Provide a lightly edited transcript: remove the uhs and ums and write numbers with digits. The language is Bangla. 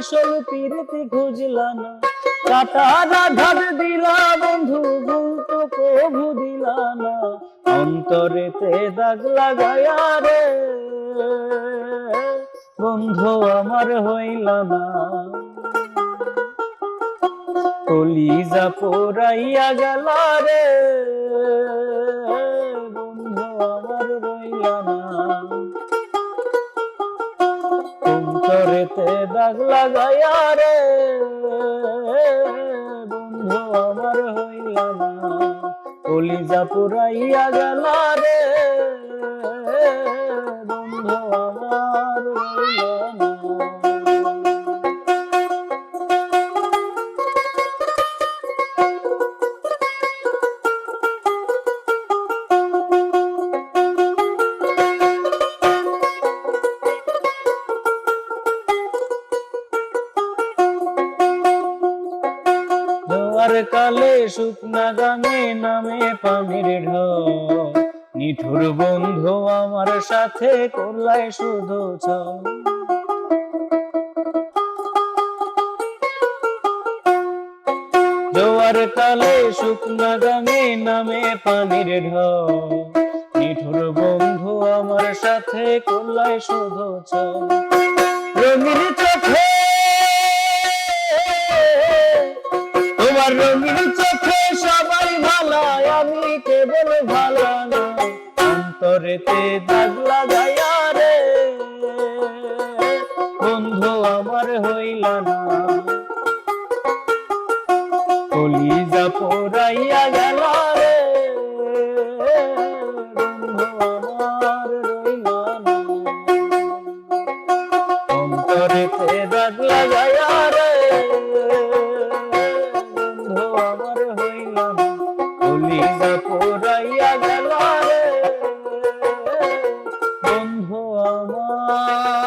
আসল প্রীতি খুঁজলা না, কাটার আঘাত দিলা বন্ধু, ভুল তো কভু দিলা না, অন্তরেতে দাগ লাগায়া রে বন্ধু আমার হইলা না। কলিজা পোড়াইয়া গেলা রে বন্ধু আমার রইলা না, অন্তরেতে দাগ লাগায়া রে বন্ধু আমার হইলা না। কলিজা পোড়াইয়া গেলা রে বন্ধু আমার রইলা না। জোয়ার কালে শুকনা গাঙে নামে পানির ঢল, নিঠুর বন্ধু আমার সাথে করলাই শুধু ছল। জোয়ার কালে শুকনা গাঙে নামে পানির ঢল, নিঠুর বন্ধু আমার সাথে করলাই শুধু ছল। রঙিন চোখে তোমার রঙিন চোখে সবাই ভালো, আমি কেবল ভালো না, অন্তরেতে দাগ লাগায়া রে বন্ধু আমার হইলা না। কলিজা পোড়াইয়া গেল রে বন্ধু আমার রইলা না, অন্তরেতে দাগ লাগায়া রে বন্ধু আমার হইলা না। কলিজা পোড়াইয়া গেল রে বন্ধু আমার।